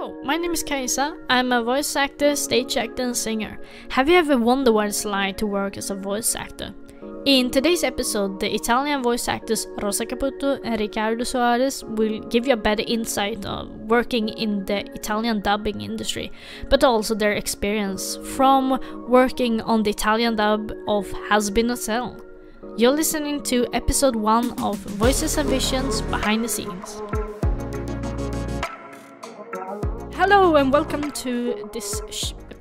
Hello, my name is Kajsa. I'm a voice actor, stage actor and singer. Have you ever wondered what it's like to work as a voice actor? In today's episode, the Italian voice actors Rossa Caputo and Riccardo Suarez will give you a better insight on working in the Italian dubbing industry, but also their experience from working on the Italian dub of Hazbin Hotel. You're listening to episode 1 of Voices and Visions Behind the Scenes. Hello and welcome to this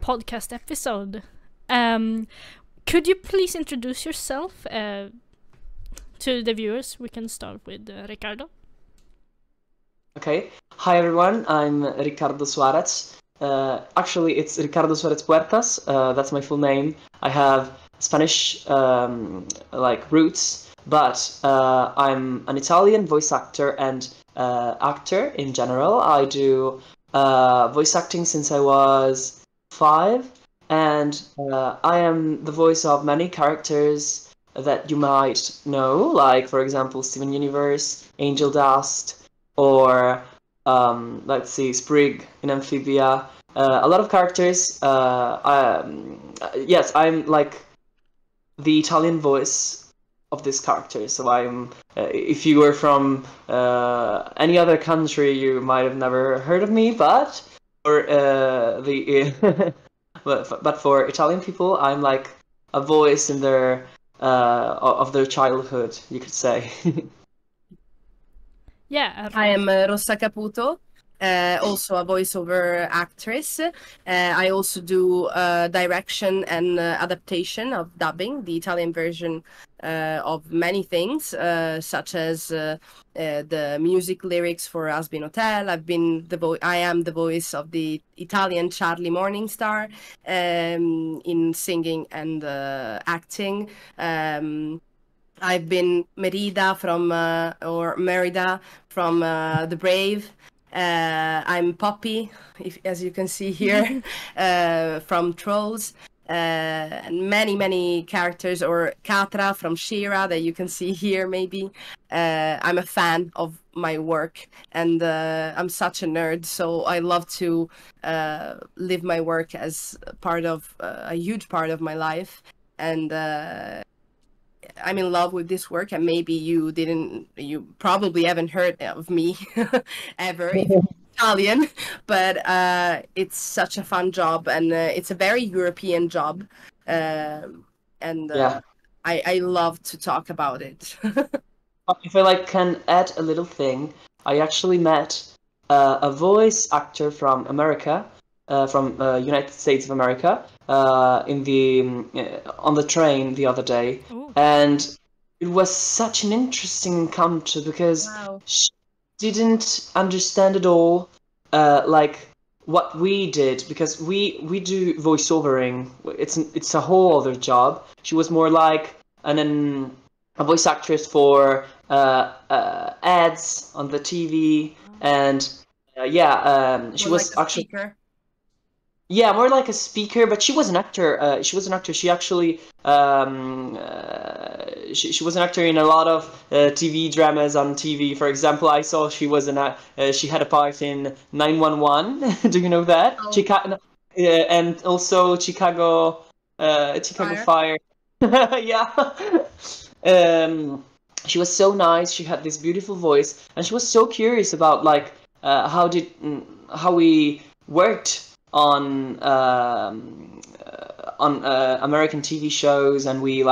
podcast episode. Could you please introduce yourself to the viewers? We can start with Riccardo. Okay. Hi everyone, I'm Riccardo Suarez. Actually, it's Riccardo Suarez Puertas. That's my full name. I have Spanish roots, but I'm an Italian voice actor and actor in general. I do voice acting since I was 5, and I am the voice of many characters that you might know, like for example Steven Universe, Angel Dust, or Sprig in Amphibia. A lot of characters. Yes, I'm like the Italian voice of this character. So I'm. If you were from any other country, you might have never heard of me. But for but for Italian people, I'm like a voice in their of their childhood, you could say. Yeah, I am Rossa Caputo, also a voiceover actress. I also do direction and adaptation of dubbing, the Italian version of many things, such as the music lyrics for Hazbin Hotel. I am the voice of the Italian Charlie Morningstar in singing and acting. I've been Merida from The Brave. I'm Poppy, as you can see here, from Trolls, and many characters, or Katra from Shira that you can see here maybe. I'm a fan of my work, and I'm such a nerd, so I love to live my work as a huge part of my life, and I'm in love with this work, and maybe you probably haven't heard of me ever if you're Italian, but it's such a fun job, and it's a very European job, and I love to talk about it. If I can add a little thing, I actually met a voice actor from America, from United States of America, on the train the other day. Ooh. And it was such an interesting encounter because she didn't understand at all what we did, because we do voiceovering. It's a whole other job. She was more like a voice actress for ads on the TV, and she was like actually speaker. Yeah, more like a speaker, but she was an actor. She actually she was an actor in a lot of TV dramas on TV. For example, I saw she had a part in 911. Do you know that? Oh. And also Chicago Fire. Yeah. She was so nice. She had this beautiful voice, and she was so curious about how we worked on American TV shows, and we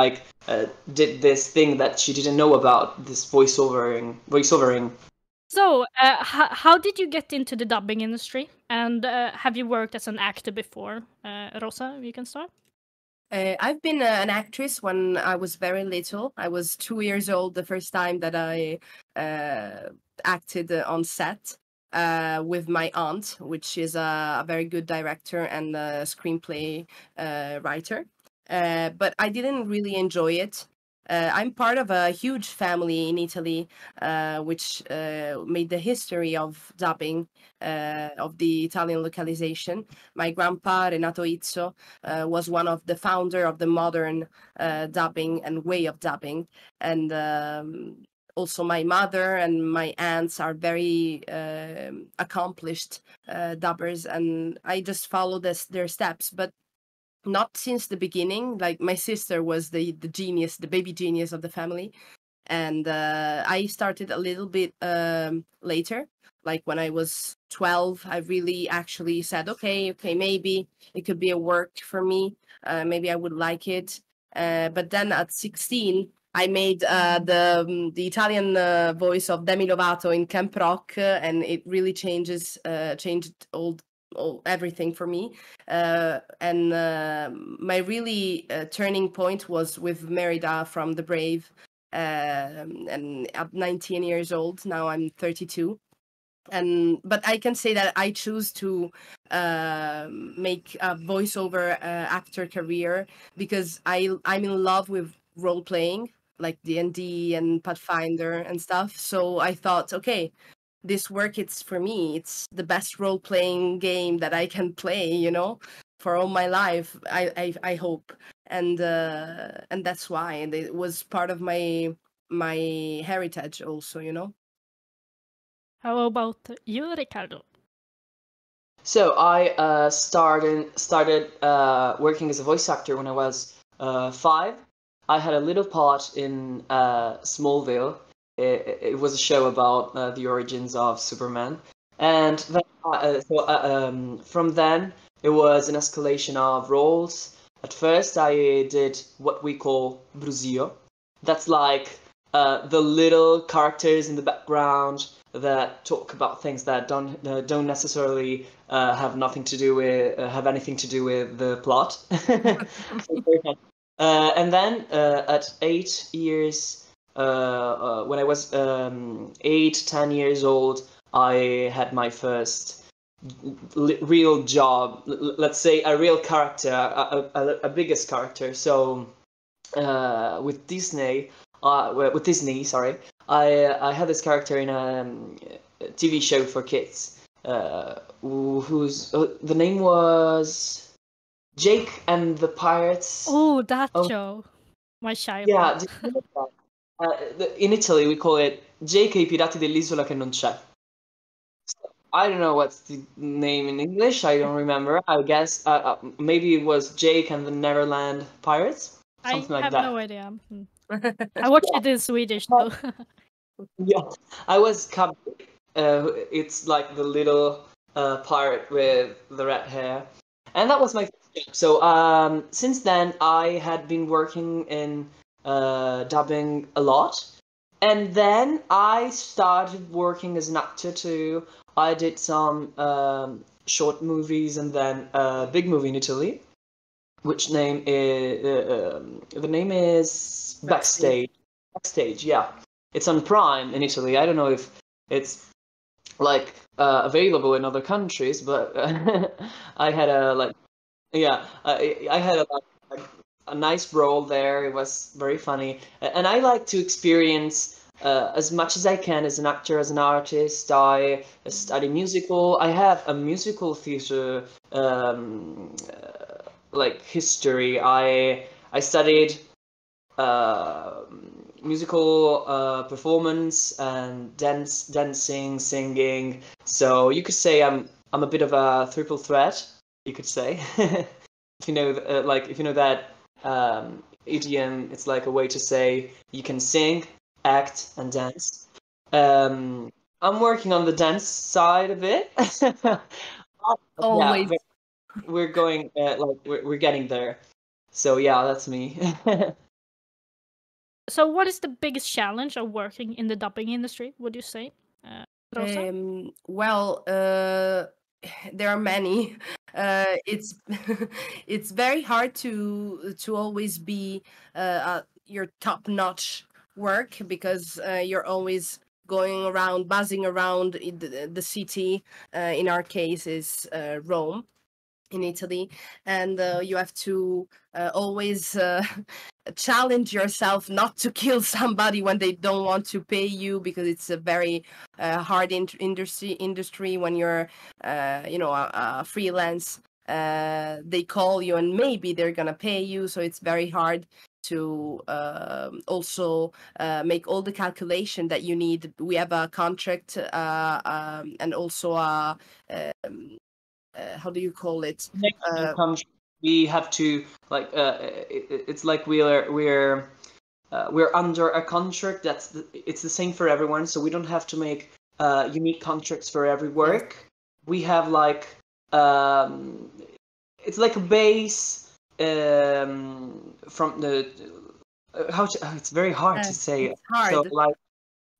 did this thing that she didn't know about, this voiceovering. So, how did you get into the dubbing industry? And have you worked as an actor before? Rosa, you can start. I've been an actress when I was very little. I was 2 years old the first time that I acted on set. With my aunt, which is a very good director and a screenplay writer. But I didn't really enjoy it. I'm part of a huge family in Italy, which made the history of dubbing, of the Italian localization. My grandpa, Renato Izzo, was one of the founder of the modern dubbing and way of dubbing. And also my mother and my aunts are very accomplished dubbers, and I just follow their steps, but not since the beginning. Like my sister was the genius, the baby genius of the family, and I started a little bit later. Like when I was 12, I really actually said, okay, maybe it could be a work for me. Maybe I would like it. But then at 16, I made the Italian voice of Demi Lovato in Camp Rock, and it really changed everything for me. And my really turning point was with Merida from The Brave. And at 19 years old, now I'm 32. But I can say that I choose to make a voiceover actor career because I'm in love with role playing, like D&D and Pathfinder and stuff. So I thought, okay, this work, it's for me. It's the best role playing game that I can play, for all my life. I hope, and that's why, and it was part of my heritage also. How about you, Riccardo? So I started working as a voice actor when I was 5. I had a little part in Smallville. It was a show about the origins of Superman, and then, from then it was an escalation of roles. At first, I did what we call brusio. That's like the little characters in the background that talk about things that don't necessarily have anything to do with the plot. And then at 8 years, when I was 8-10 years old, I had my first real job. Let's say a real character, a biggest character. So with Disney, sorry, I had this character in a TV show for kids, whose the name was Jake and the Pirates. Oh, that show. My childhood. Yeah, in Italy we call it Jake e I pirati dell'isola che non c'è. I don't know what's the name in English. I don't remember. I guess maybe it was Jake and the Neverland Pirates. Something like that. I have no idea. I watched it in Swedish though. Yeah, I was Cub. It's like the little pirate with the red hair, and that was my first job. So since then, I had been working in dubbing a lot, and then I started working as an actor too. I did some short movies and then a big movie in Italy, which name is the name is Backstage. Backstage, yeah. It's on Prime in Italy. I don't know if it's like available in other countries, but I had I had a nice role there. It was very funny, and I like to experience as much as I can as an actor, as an artist. I study musical. I have a musical theater like history. I studied musical performance and dancing, singing. So you could say I'm a bit of a triple threat. You could say, if you know, if you know that idiom, it's like a way to say you can sing, act, and dance. I'm working on the dance side a bit. Always. Yeah, we're going we're getting there. So yeah, that's me. So what is the biggest challenge of working in the dubbing industry, would you say, Rosa? Well, there are many. It's it's very hard to always be your top-notch work because you're always going around, buzzing around the city. In our case, is Rome, in Italy, and you have to always challenge yourself not to kill somebody when they don't want to pay you, because it's a very hard industry when you're a freelance. They call you and maybe they're gonna pay you, so it's very hard to also make all the calculation that you need. We have a contract and also a how do you call it? We have to like it's like we're under a contract it's the same for everyone, so we don't have to make unique contracts for every work. Yes. We have like it's like a base from the it's very hard to say. It's hard. So like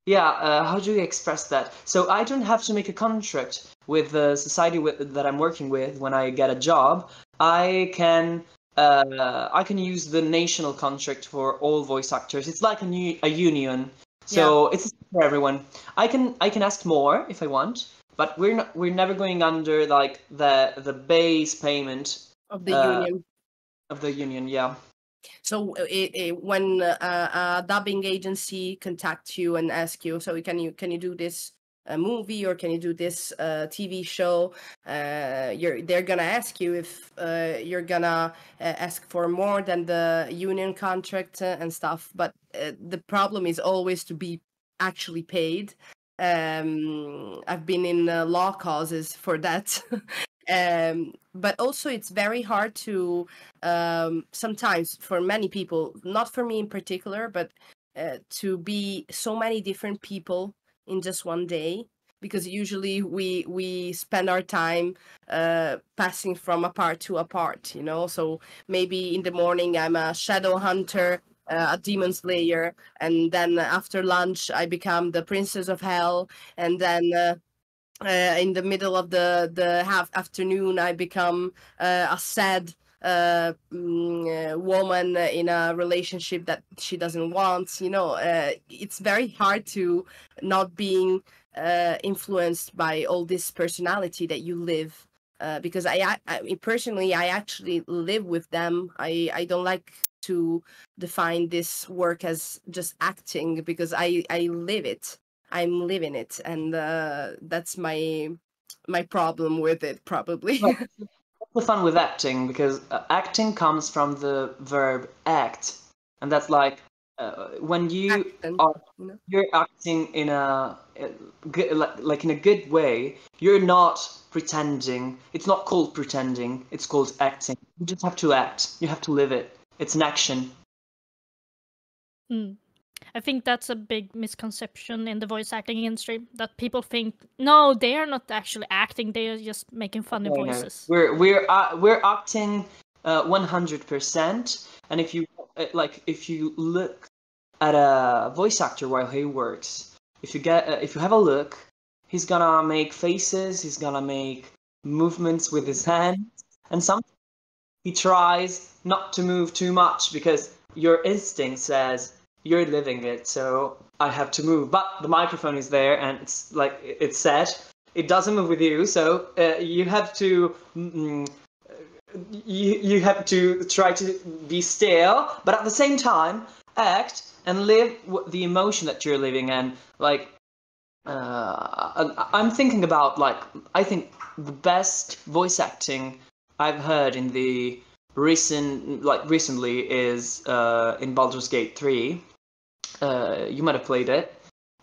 how do you express that? So I don't have to make a contract with the society that I'm working with when I get a job. I can use the national contract for all voice actors. It's like a union, so it's for everyone. I can ask more if I want, but we're never going under like the base payment of the union. Of the union, yeah. So when a dubbing agency contacts you and asks you, so can you do this movie or can you do this TV show? They're gonna ask you if you're gonna ask for more than the union contract and stuff. But the problem is always to be actually paid. I've been in law causes for that. But also it's very hard to sometimes for many people, not for me in particular, but to be so many different people in just one day, because usually we spend our time passing from a part to a part, you know. So maybe in the morning I'm a shadow hunter, a demon slayer, and then after lunch I become the princess of hell, and then in the middle of the afternoon I become a sad woman in a relationship that she doesn't want, you know. It's very hard to not being influenced by all this personality that you live, because I personally I actually live with them. I don't like to define this work as just acting, because I live it. I'm living it, and that's my problem with it, probably. That's the fun with acting, because acting comes from the verb act, and that's like when you you're acting in a like in a good way. You're not pretending. It's not called pretending. It's called acting. You just have to act. You have to live it. It's an action. I think that's a big misconception in the voice acting industry, that people think, no, they are not actually acting, they are just making funny voices. No. We're acting 100%, and if you look at a voice actor while he works, if you have a look, he's gonna make faces, he's gonna make movements with his hands, and sometimes he tries not to move too much because your instinct says you're living it, so I have to move. But the microphone is there, and it's like it's set. It doesn't move with you, so you have to you have to try to be still, but at the same time act and live the emotion that you're living. And like I'm thinking about, like, I think the best voice acting I've heard in the recently is in Baldur's Gate 3. You might have played it,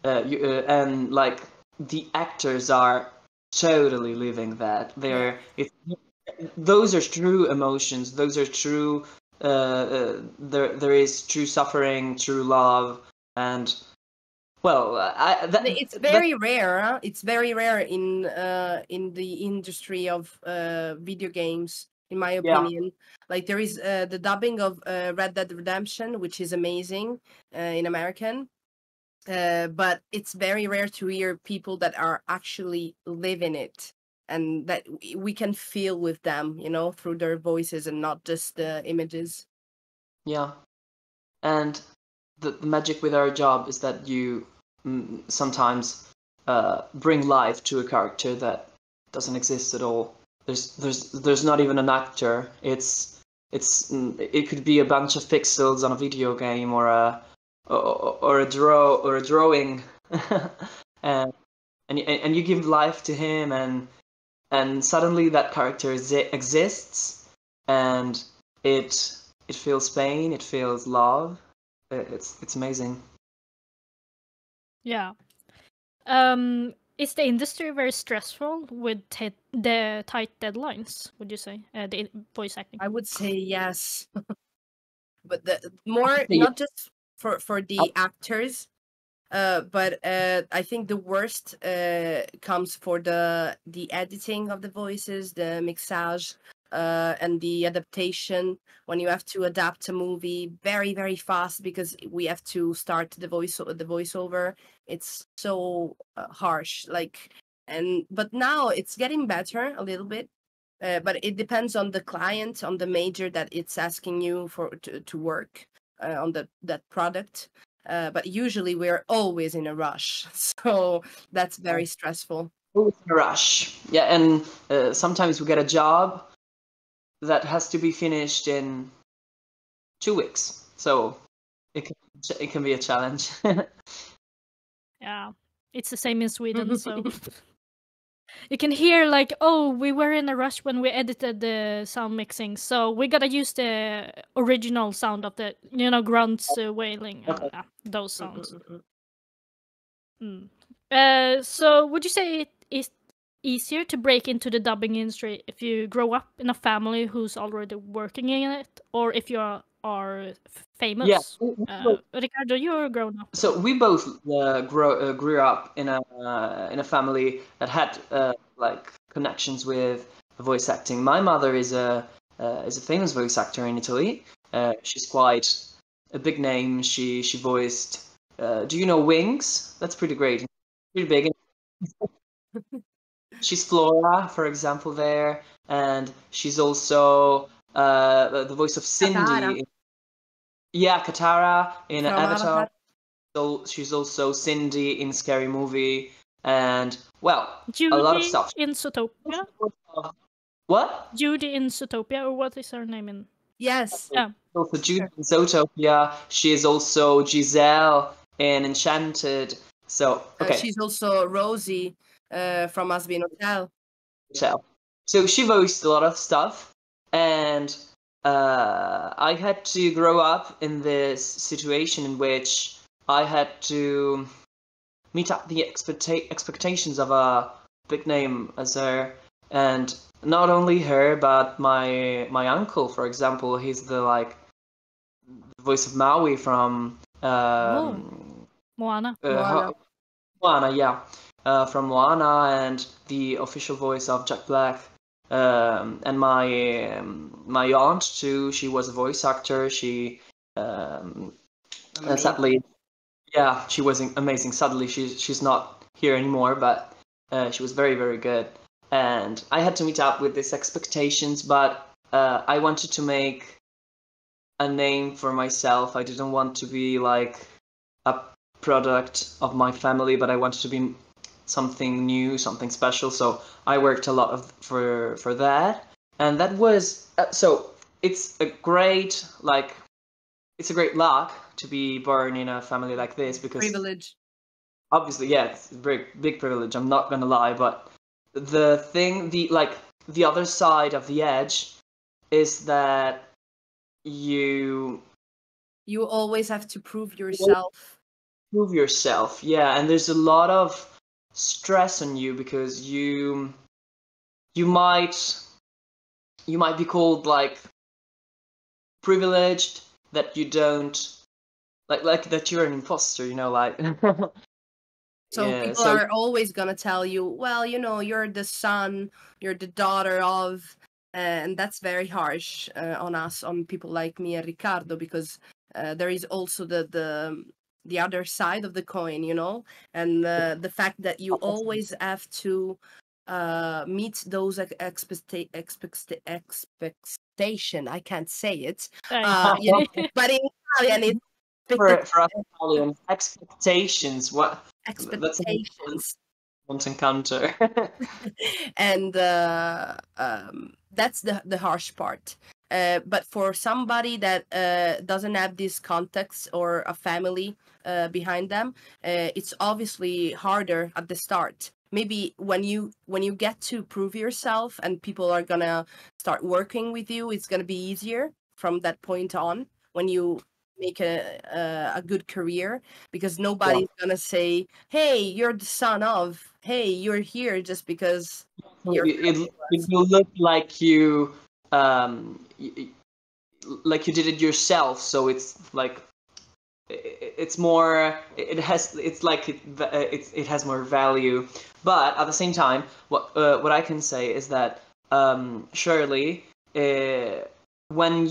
and like the actors are totally living that. Those are true emotions. Those are true. There is true suffering, true love, and well, it's very rare. Huh? It's very rare in the industry of video games, in my opinion. Yeah. Like there is the dubbing of Red Dead Redemption, which is amazing in American, but it's very rare to hear people that are actually living it and that we can feel with them, you know, through their voices and not just the images. Yeah, and the magic with our job is that you sometimes bring life to a character that doesn't exist at all. There's not even an actor. It could be a bunch of pixels on a video game or a drawing, and you give life to him, and suddenly that character exists, and it it feels pain, it feels love. It's amazing. Yeah. Is the industry very stressful with the tight deadlines? Would you say the voice acting? I would say yes, but the more Yeah. not just for the actors, but I think the worst comes for the editing of the voices, the mixage, and the adaptation when you have to adapt a movie very very fast because we have to start the voiceover. It's so harsh, like, but now it's getting better a little bit. But it depends on the client, on the major that it's asking you to work on that product. But usually we're always in a rush, so that's very stressful. Always in a rush. Yeah, and sometimes we get a job that has to be finished in 2 weeks, so it can be a challenge. Yeah, it's the same in Sweden. So you can hear like, oh, we were in a rush when we edited the sound mixing, so we gotta use the original sound of the grunts, wailing, those sounds. So would you say it is easier to break into the dubbing industry if you grow up in a family who's already working in it, or if you are famous? Yeah. Riccardo, you're grown up. So we both grew up in a family that had like connections with voice acting. My mother is a famous voice actor in Italy. She's quite a big name. She voiced. Do you know Wings? That's pretty great. Pretty big. She's Flora, for example, there, and she's also the voice of Cindy. Katara. Yeah, Katara in From Avatar. Avatar. So she's also Cindy in Scary Movie, and Judy a lot of stuff. in Zootopia. What? Judy in Zootopia, or what is her name in? Yes. Yeah. Also Judy in Zootopia. She is also Giselle in Enchanted. So okay. She's also Rosie from Hazbin Hotel. So she voiced a lot of stuff, and I had to grow up in this situation in which I had to meet up the expectations of a big name as her, and not only her, but my uncle, for example. He's the voice of Maui from Moana. Moana, yeah, from Moana, and the official voice of Jack Black. And my aunt too. She was a voice actor. She sadly, yeah, she was amazing. Sadly, she's not here anymore, but she was very very good. And I had to meet up with these expectations, but I wanted to make a name for myself. I didn't want to be like a product of my family, but I wanted to be something new, something special. So I worked a lot for that, and that was so. It's a great luck to be born in a family like this, because Privilege. obviously, yeah, it's a very big privilege. I'm not gonna lie, but the other side of the edge is that you always have to prove yourself. Yeah, and there's a lot of stress on you because you might be called like privileged, that you don't like that you're an imposter, like. So Yeah, people are always gonna tell you, well, you're the son, you're the daughter of, and that's very harsh on us, on people like me and Riccardo, because there is also the other side of the coin, and the fact that you always have to meet those expectation. I can't say it, but in Italian it's for us Italians, expectations. What expectations. Won't encounter. And that's the harsh part. But for somebody that doesn't have this context or a family behind them, it's obviously harder at the start. Maybe when you get to prove yourself and people are gonna start working with you, it's gonna be easier from that point on when you make a good career, because nobody's gonna say, hey, you're the son of, hey, you're here just because you're It will look like you like you did it yourself, so it's like it's more, it has more value. But at the same time, what I can say is that surely when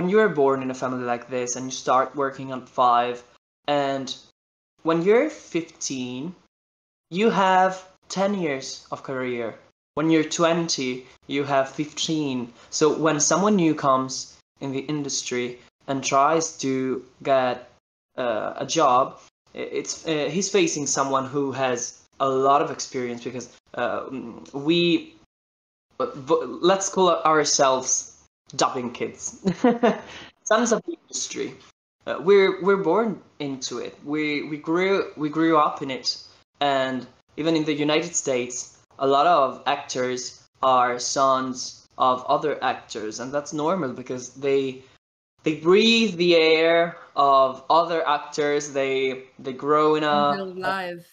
you are born in a family like this and you start working at 5, and when you're 15 you have 10 years of career. When you're 20 you have 15. So when someone new comes in the industry and tries to get a job, he's facing someone who has a lot of experience, because let's call ourselves dubbing kids, sons of the industry. We're born into it. We grew up in it, and even in the United States, a lot of actors are sons of other actors, and that's normal because they breathe the air of other actors. They grow in a real life.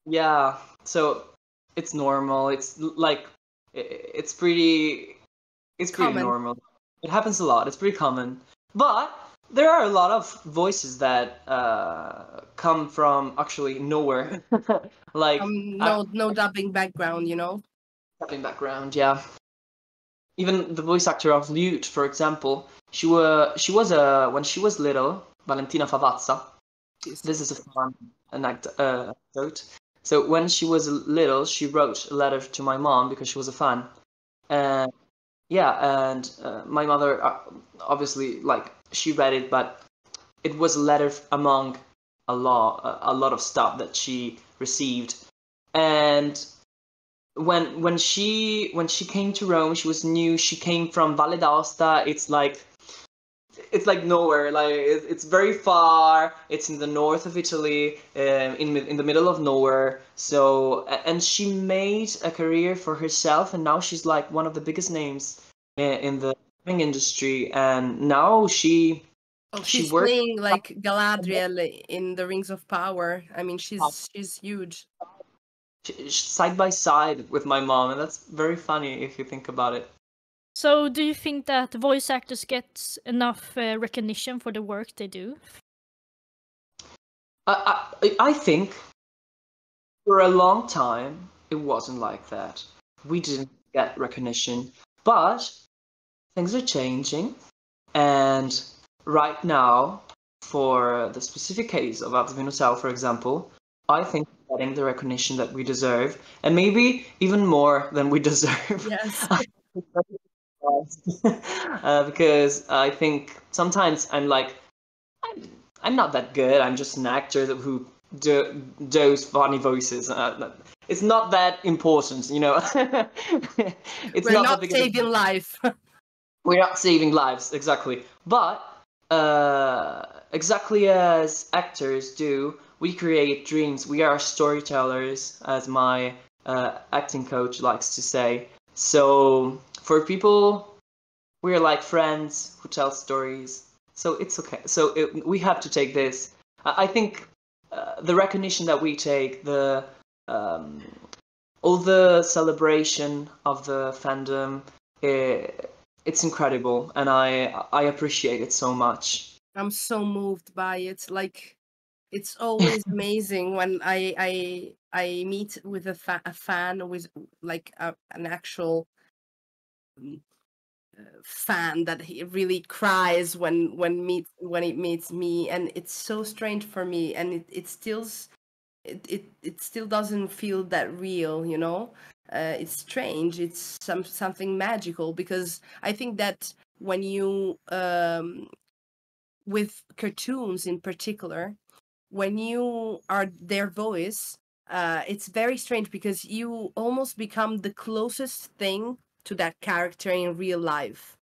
Yeah, so it's normal. It's like it's pretty Common. normal. It happens a lot. It's pretty common. But there are a lot of voices that come from actually nowhere. Like no dubbing background, you know. dubbing background, yeah. Even the voice actor of Lute, for example, she was when she was little, Valentina Favazza. This is a fun anecdote. So when she was little, she wrote a letter to my mom because she was a fan. And and my mother obviously, like, she read it, but it was a letter among a lot of stuff that she received. And when she came to Rome, she was new. She came from Valle d'Aosta. It's like nowhere. Like it's very far. It's in the north of Italy, in the middle of nowhere. So, and she made a career for herself, and now she's like one of the biggest names in the film industry. And now she's works playing like Galadriel in the Rings of Power. I mean, she's huge. side by side with my mom, and that's very funny if you think about it. So, do you think that voice actors get enough recognition for the work they do? I think for a long time it wasn't like that. We didn't get recognition, but things are changing, and right now, for the specific case of Hazbin Hotel, for example, I think we're getting the recognition that we deserve, and maybe even more than we deserve. Yes. Because I think sometimes I'm like, I'm not that good. I'm just an actor who does funny voices. It's not that important, you know. It's We're not not saving life. We're not saving lives, exactly. But exactly as actors do, we create dreams. We are storytellers, as my acting coach likes to say. So for people, we're like friends who tell stories. So it's okay. So we have to take this. I think the recognition that we take, all the celebration of the fandom, it's incredible, and I appreciate it so much. I'm so moved by it. Like, it's always amazing when I meet with a fan with like an actual fan that he really cries when it meets me, and it's so strange for me, and it still doesn't feel that real, you know. It's strange. It's something magical, because I think that when you with cartoons in particular, when you are their voice, it's very strange because you almost become the closest thing to that character in real life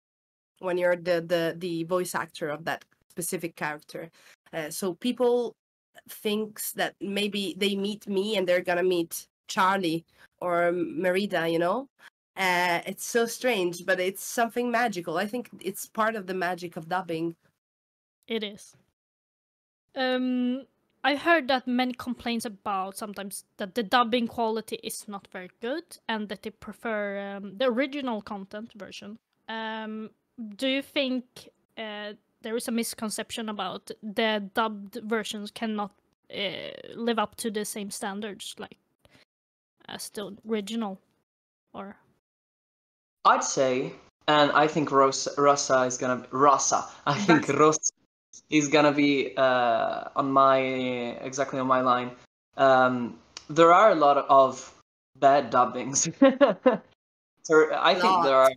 when you're the voice actor of that specific character. So people thinks that maybe they meet me and they're gonna meet Charlie or Merida, you know. It's so strange, but it's something magical. I think it's part of the magic of dubbing. It is. I heard that many complaints about sometimes that the dubbing quality is not very good and that they prefer the original content version. Do you think there is a misconception about the dubbed versions cannot live up to the same standards like as the original? Or I'd say, and I think Rossa is gonna Rossa. I think Rossa is gonna be exactly on my line. There are a lot of bad dubbings. I think there are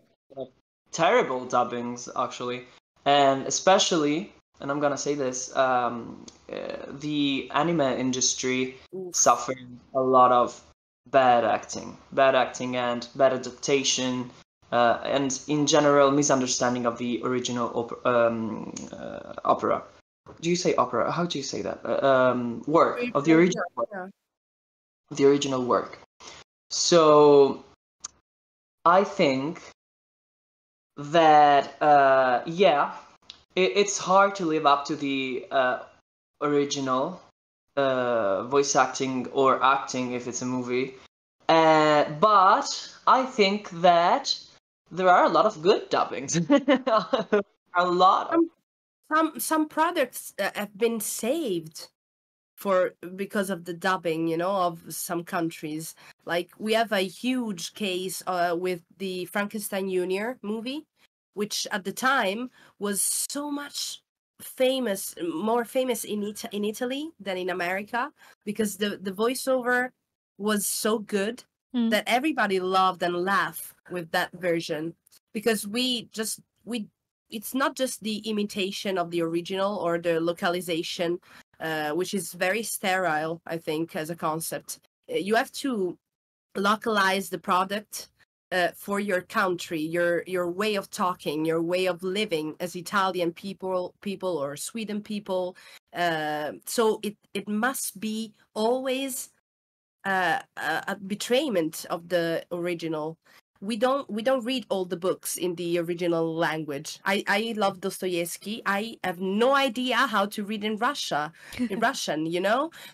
terrible dubbings actually, and especially, and I'm gonna say this, the anime industry suffered a lot of bad acting and bad adaptation, and in general misunderstanding of the original opera. Do you say opera? How do you say that? Work of the original work. Yeah. The original work. So I think that it's hard to live up to the original voice acting or acting if it's a movie, but I think that there are a lot of good dubbings. A lot of Some products have been saved because of the dubbing, of some countries. Like we have a huge case with the Frankenstein Junior movie, which at the time was so much more famous in Italy than in America, because the voiceover was so good that everybody loved and laughed with that version, because it's not just the imitation of the original or the localization, which is very sterile, I think, as a concept. You have to localize the product for your country, your way of talking, your way of living as Italian people or Sweden people. So it must be always a betrayment of the original. We don't read all the books in the original language. I love Dostoevsky. I have no idea how to read in Russian,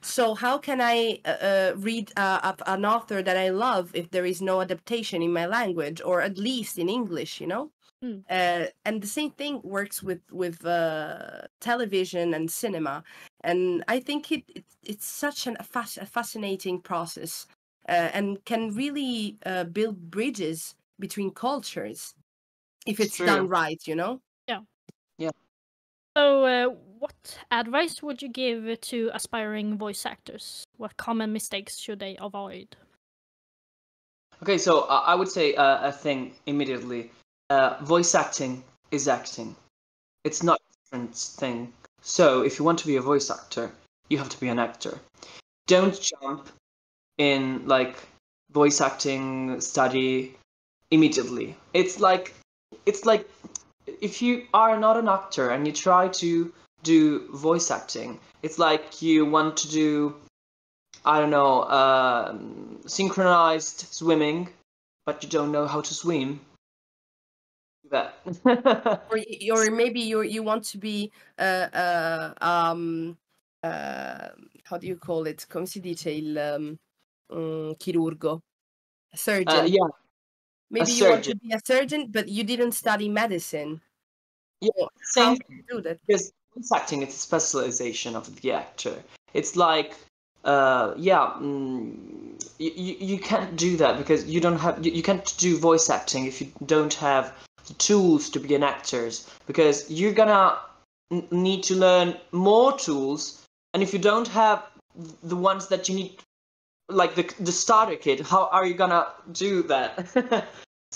So how can I read an author that I love if there is no adaptation in my language, or at least in English, and the same thing works with television and cinema. And I think it's such a fascinating process. And can really build bridges between cultures if it's done right, Yeah. So, what advice would you give to aspiring voice actors? What common mistakes should they avoid? Okay, so I would say a thing immediately. Voice acting is acting. It's not a different thing. So if you want to be a voice actor, you have to be an actor. Don't jump in like voice acting study immediately. It's like if you are not an actor and you try to do voice acting, it's like you want to do, I don't know, synchronized swimming, but you don't know how to swim. That. or maybe you want to be how do you call it? Come si dice il chirurgo? A surgeon. Yeah. Maybe you want to be a surgeon, but you didn't study medicine. Yeah, how can you do that? Because voice acting, it's a specialization of the actor. It's like, you can't do that because you don't have, you can't do voice acting if you don't have the tools to be an actor, because you're gonna need to learn more tools, and if you don't have the ones that you need, like the starter kit, how are you gonna do that?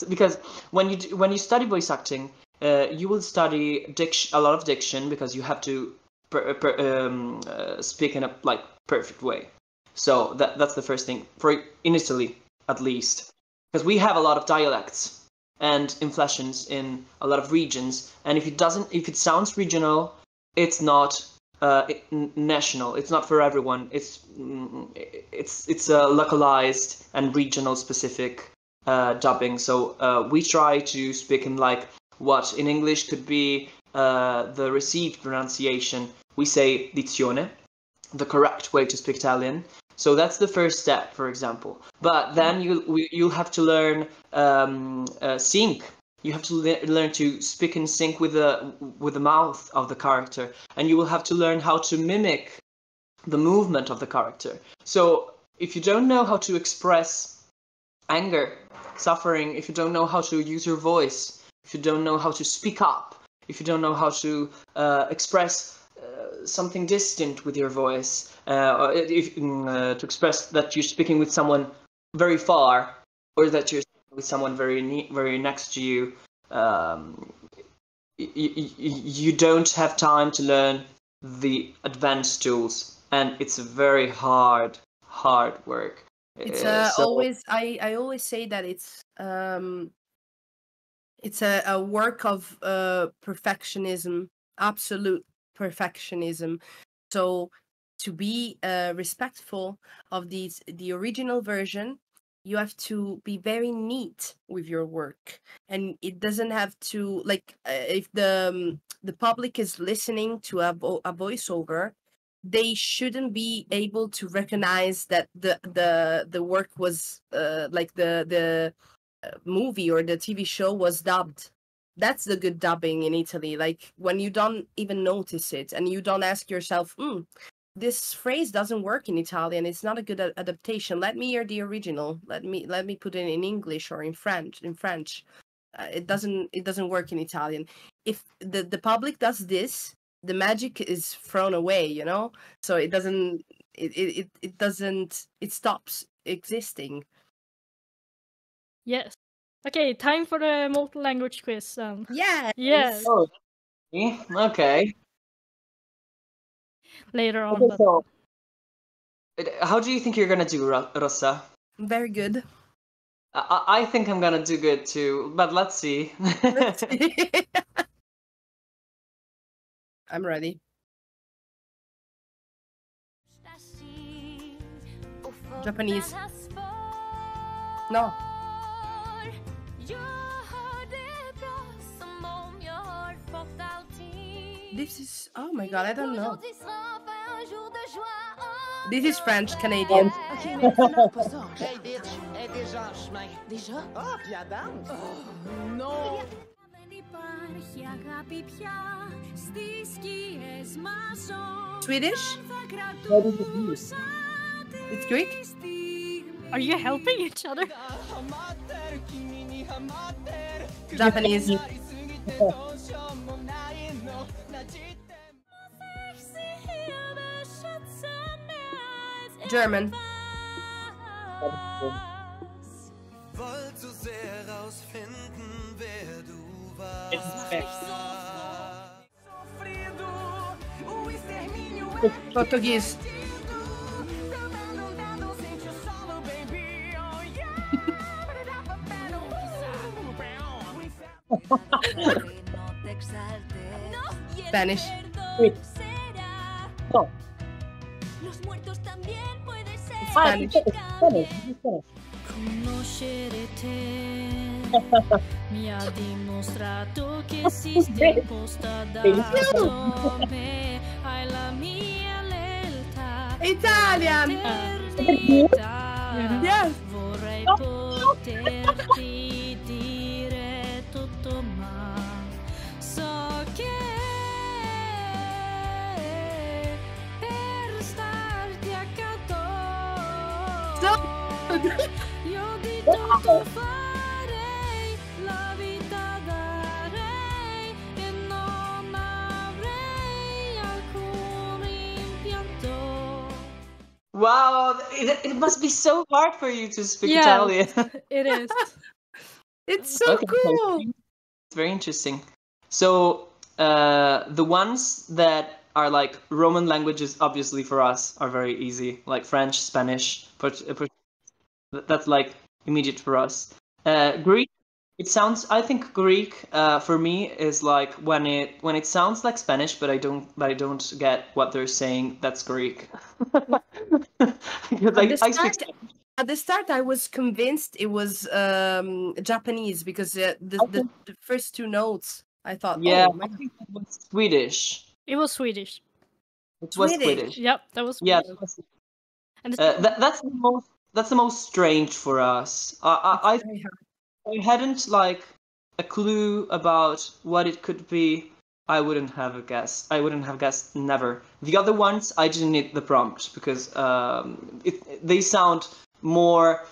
Because when you study voice acting, you will study a lot of diction, because you have to speak in a like perfect way. So that's the first thing in Italy, at least, because we have a lot of dialects and inflections in a lot of regions, and if it sounds regional, it's not national. It's not for everyone. It's localized and regional specific dubbing. So we try to speak in like what in English could be the received pronunciation. We say dizione, the correct way to speak Italian. So that's the first step, for example. But then you have to learn sync. You have to learn to speak in sync with the mouth of the character, and you will have to learn how to mimic the movement of the character. So if you don't know how to express anger, suffering, if you don't know how to use your voice, if you don't know how to speak up, if you don't know how to express something distant with your voice, or to express that you're speaking with someone very far, or that you're speaking with someone very next to you, you don't have time to learn the advanced tools, and it's a very hard work. It's always I always say that it's a work of perfectionism, absolute perfectionism. So to be respectful of the original version, you have to be very neat with your work, and it doesn't have to like if the public is listening to a voiceover, they shouldn't be able to recognize that the work was like the movie or the TV show was dubbed. That's the good dubbing in Italy. Like when you don't even notice it and you don't ask yourself, this phrase doesn't work in Italian. It's not a good adaptation. Let me hear the original. Let me put it in English or in French. It doesn't work in Italian. If the public does this, the magic is thrown away, you know? So it stops existing. Yes. Okay, time for the multi-language quiz. Yeah. Yes. Oh, okay. Later on. Okay, so how do you think you're gonna do, Rossa? Very good. I think I'm gonna do good too, but let's see. I'm ready. Japanese. No. This is, oh my god, I don't know. This is French Canadian. Hey bitch, elle est déjà en chemin. Déjà? Ah, puis elle danse? Oh, non! Swedish? It's Greek? Are you helping each other? Japanese. German. Portuguese. Spanish. Oh. Spanish. Conoscere te mi ha dimostrato che esiste imposta da me, hai la mia lealtà. Italian. Yes. Vorrei poterti dire tutto, ma so che per starti accanto io di tutto farei, la vita darei e non avrei alcun rimpianto. Wow, it must be so hard for you to speak Yeah. Italian. It is. It's so Okay, cool. It's very interesting. So the ones that are like Roman languages, obviously for us, are very easy, like French, Spanish, that's like immediate for us. Greek, it sounds. I think Greek for me is like when it sounds like Spanish, but I don't get what they're saying. That's Greek. Because I speak Spanish, At the start, I was convinced it was Japanese because the first two notes, I thought, Yeah, oh my I God. think it was Swedish. It was Swedish. It was Swedish. Swedish. Yep, that was Yeah, Swedish. that was- And it's that's the most strange for us. I Very hard. I hadn't like a clue about what it could be. I wouldn't have guessed. I wouldn't have guessed never. The other ones, I didn't need the prompt because they sound more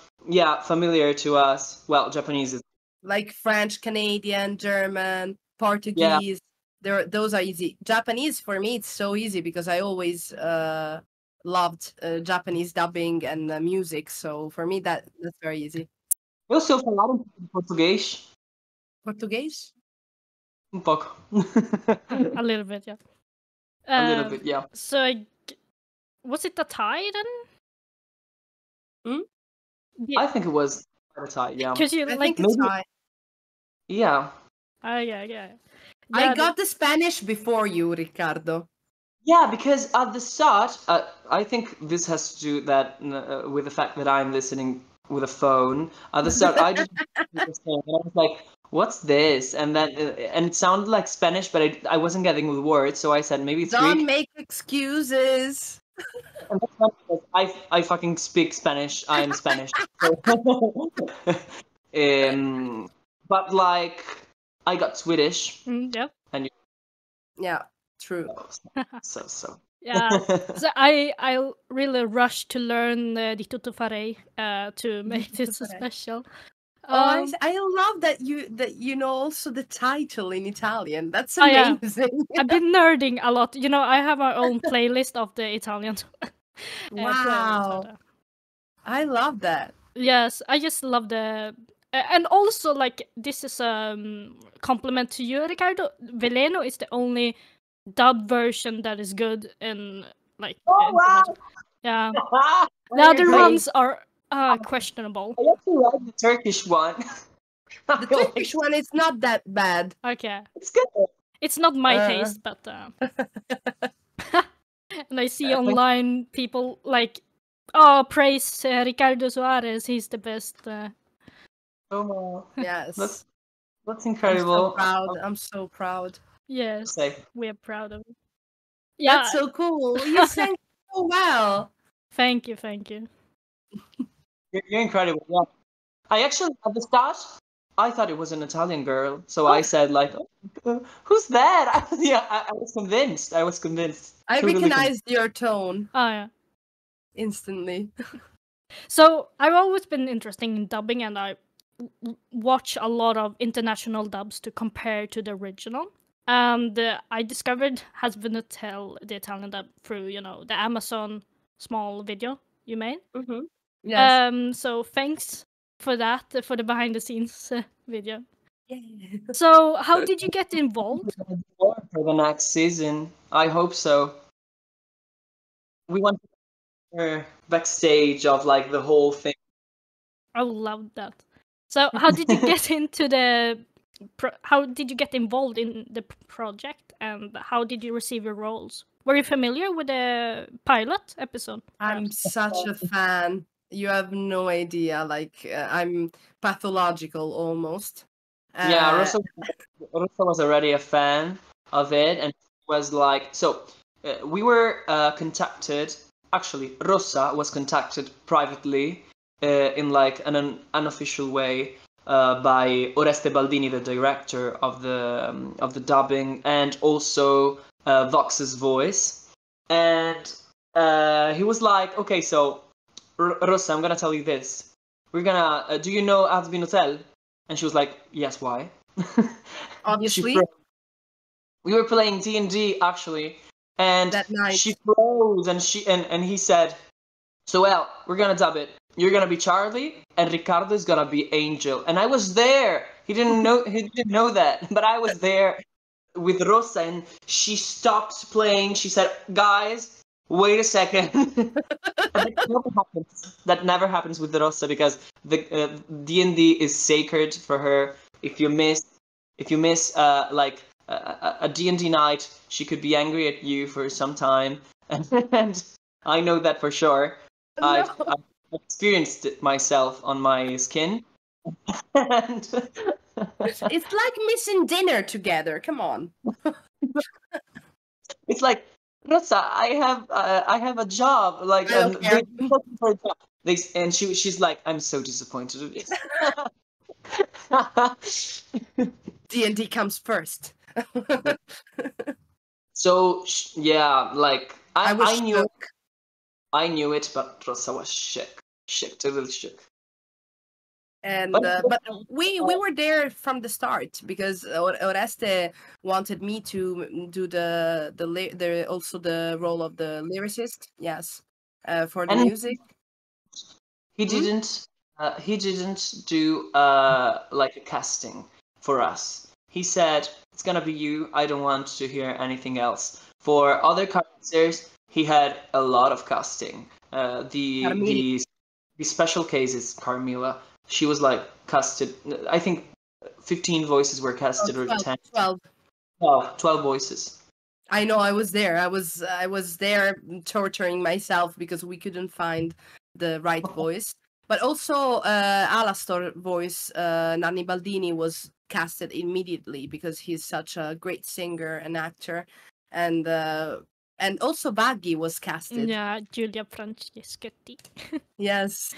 familiar to us. Well, Japanese is Like French, Canadian, German, Portuguese. Those are easy. Japanese for me, it's so easy because I always loved Japanese dubbing and music. So for me, that's very easy. Eu sei falar um pouco de português. Portuguese? Um pouco. a little bit, yeah. A little bit, yeah. So, was it a tie then? I think it was a tie, yeah. Because you I like, think it's maybe- high. Yeah. yeah. I got the Spanish before you, Riccardo. Yeah, because at the start, I think this has to do that with the fact that I'm listening with a phone. At the start, I didn't understand, and I was like, "What's this?" And then, and it sounded like Spanish, but I wasn't getting the words, so I said maybe it's Don't Greek. make excuses. And that's not because I fucking speak Spanish. I'm Spanish. But like, I got Swedish, yep. and Yeah, true. so. Yeah. So I really rushed to learn di tutto farei to make this so farei. special. I love that you know also the title in Italian. That's Oh, yeah. amazing. I've been nerding a lot. You know, I have my own playlist of the Italian. Wow. I love that. Yes, I just love the. And also, like, this is a compliment to you, Riccardo. Veleno is the only dubbed version that is good in, like. Wow! Yeah. Ah, The other I ones are questionable. actually like the Turkish one. The Turkish one is not that bad. Okay. It's good. It's not my taste, but. And I see online people like, oh, praise Riccardo Suarez. He's the best. Oh, Yes. that's incredible. I'm so proud. Yes, Say. we're proud of it. Yeah, That's so cool. You sang so well. thank you. You're incredible. Yeah. I actually at the start I thought it was an Italian girl, so I said like, "Who's that?" I was convinced. I totally recognized your tone Oh yeah. instantly. So I've always been interested in dubbing, and I watch a lot of international dubs to compare to the original. And I discovered Hazbin Hotel, the Italian dub, through the Amazon small video you made. Mm-hmm. Yes. So thanks for that, for the behind the scenes video. Yeah. So how did you get involved? for the next season. I hope so. We want to hear backstage of like the whole thing. I love that. So how did you get into the? How did you get involved in the project, and how did you receive your roles? Were you familiar with the pilot episode? I'm such a fan. You have no idea. Like I'm pathological almost. Yeah, Rossa was already a fan of it, and was like, so we were contacted. Actually, Rossa was contacted privately in like an unofficial way by Oreste Baldini, the director of the dubbing, and also Vox's voice. And he was like, okay, so Rossa, I'm gonna tell you this. We're gonna. Do you know Hazbin Hotel? And she was like, yes, why? Obviously. We were playing D&D actually, and That night. she froze, and and he said, so well, we're gonna dub it. You're gonna be Charlie, and Riccardo is gonna be Angel. And I was there. He didn't know that, but I was there with Rossa, and she stopped playing. She said, guys, wait a second. That never happens with Rossa, because the D&D is sacred for her. If you miss like a D&D night, she could be angry at you for some time, and I know that for sure. No. experienced it myself on my skin. And It's like missing dinner together. Come on. it's like, Rossa, I have a job. Like, I don't care. they're looking for a job. And she's like, I'm so disappointed in this. D&D comes first. So yeah, like I was knew shook. I knew it, but Rossa was shook, totally shook. And But- but we were there from the start because Oreste wanted me to do the also the role of the lyricist. Yes, for the And- music. He Hmm? didn't do like a casting for us. He said, it's gonna be you. I don't want to hear anything else. For other characters, he had a lot of casting. The special case is Carmilla. She was like casted. I think 15 voices were casted, or 10. 12. 12 voices. I know. I was there. I was there torturing myself because we couldn't find the right voice. But also, Alastor voice, Nanni Baldini, was casted immediately because he's such a great singer and actor, and also Vaggie was casted. Yeah, Giulia Franceschetti. Yes.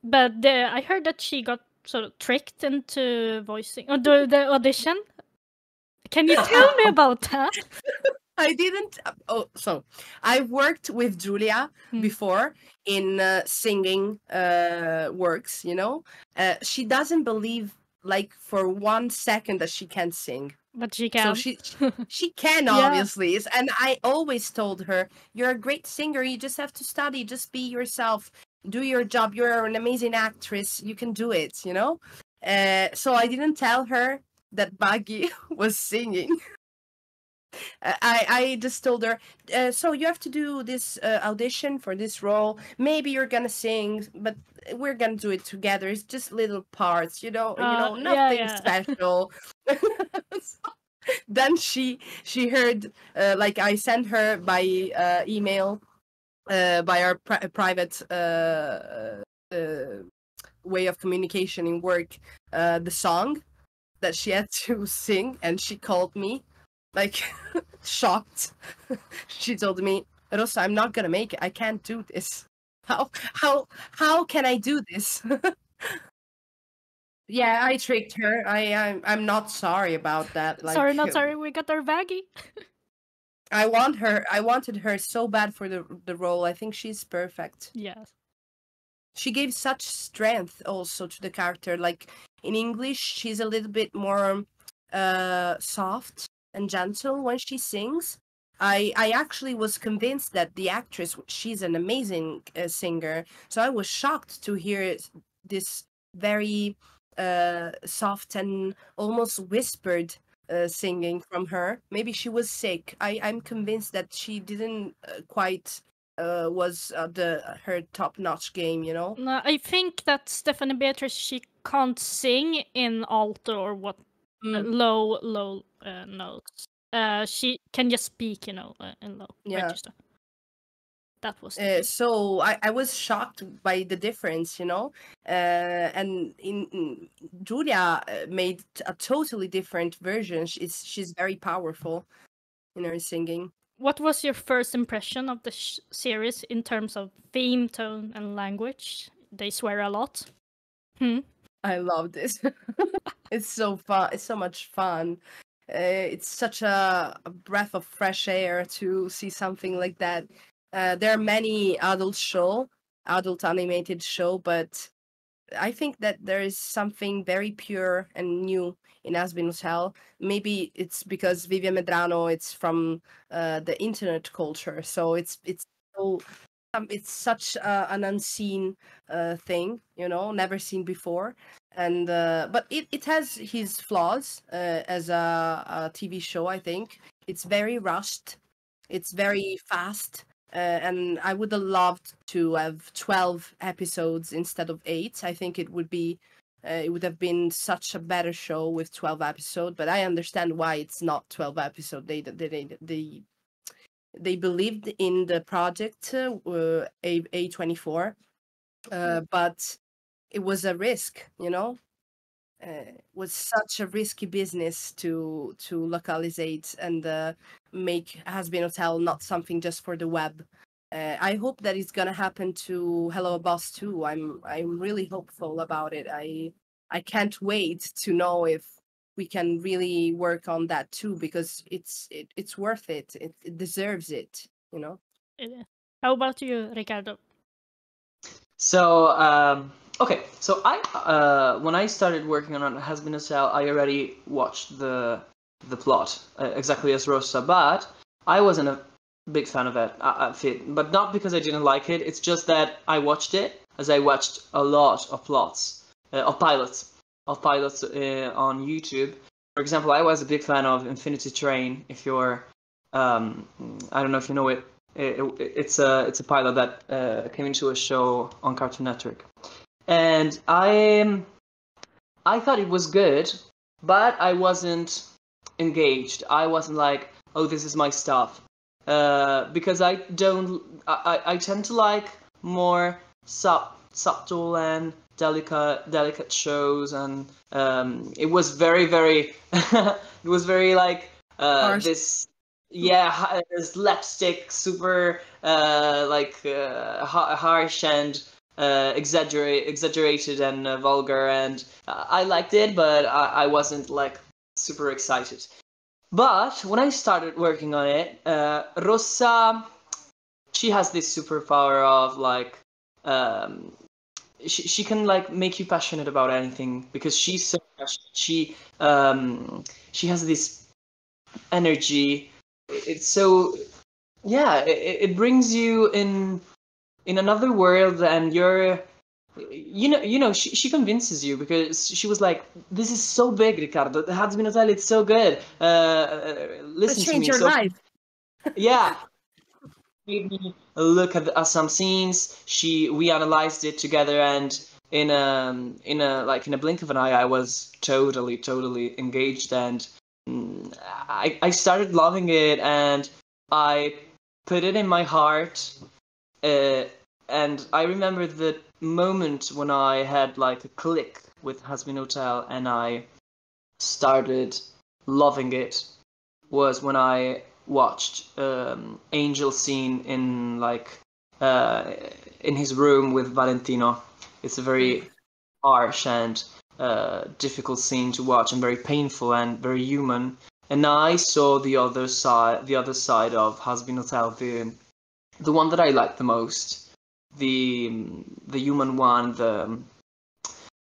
But I heard that she got sort of tricked into voicing or the audition. Can you tell me about that? I didn't. So I worked with Giulia before in singing works. You know, she doesn't believe like for 1 second that she can sing. But she can. So she can, Yeah. obviously. And I always told her, "You're a great singer. You just have to study. Just be yourself. Do your job. You're an amazing actress. You can do it." You know. So I didn't tell her that Vaggie was singing. I just told her, so you have to do this audition for this role. Maybe you're gonna sing, but we're gonna do it together. It's just little parts, nothing yeah. special. Then she heard, like I sent her by email, by our private way of communication in work, the song that she had to sing, and she called me. Like, shocked. She told me, Rossa, I'm not gonna make it. I can't do this. How can I do this? Yeah, I tricked her. I'm not sorry about that. Like, sorry, not sorry. We got our Vaggie. I wanted her so bad for the role. I think she's perfect. Yes. She gave such strength also to the character. Like in English, she's a little bit more soft and gentle when she sings. I actually was convinced that the actress, she's an amazing singer, so I was shocked to hear this very soft and almost whispered singing from her. Maybe she was sick. I'm convinced that she didn't quite was her top-notch game, you know? No, I think that Stephanie Beatrice, she can't sing in alto or what low notes. She can just speak, in low register. That was so I was shocked by the difference, and in Giulia made a totally different version. She's very powerful in her singing. What was your first impression of the series in terms of theme, tone, and language? They swear a lot. I love this. It's so fun. It's so much fun. It's such a breath of fresh air to see something like that. There are many adult animated show, but I think that there is something very pure and new in Hazbin Hotel. Maybe it's because Vivian Medrano, it's from the internet culture, so it's such an unseen thing, never seen before. And but it has his flaws as a TV show. I think it's very rushed, it's very fast, and I would have loved to have 12 episodes instead of 8. I think it would have been such a better show with 12 episodes. But I understand why it's not 12 episodes. they believed in the project A24, but it was a risk, you know. It was such a risky business to localizate and make Hazbin Hotel not something just for the web. I hope that it's gonna happen to Hello Boss too. I'm really hopeful about it. I can't wait to know if we can really work on that too, because it's worth it. It deserves it, you know. How about you, Riccardo? So okay, so I when I started working on Hazbin Hotel, I already watched the plot exactly as Rossa, but I wasn't a big fan of it. But not because I didn't like it. It's just that I watched it as I watched a lot of plots of pilots on YouTube. For example, I was a big fan of Infinity Train. If you're, I don't know if you know it. It's a pilot that came into a show on Cartoon Network, and I thought it was good, but I wasn't engaged. I wasn't like, oh, this is my stuff, because I tend to like more subtle and delicate shows, and it was very it was very like this. Yeah, slapstick, super harsh and exaggerated and vulgar, and I liked it, but I wasn't like super excited. But when I started working on it, Rossa, she has this superpower of like she can like make you passionate about anything because she's so passionate. She has this energy. It's so, yeah, it brings you in another world, and you're, she convinces you because she was like, this is so big, Riccardo, the Hazbin Hotel, it's so good, listen to me. Change your life. Yeah, made me look at some scenes. We analyzed it together, and in a blink of an eye, I was totally engaged, and I started loving it, and I put it in my heart, and I remember the moment when I had like a click with Hazbin Hotel and I started loving it was when I watched Angel scene in in his room with Valentino. It's a very harsh and difficult scene to watch, and very painful and very human. And I saw the other side of Hazbin Hotel, the one that I liked the most, the human one,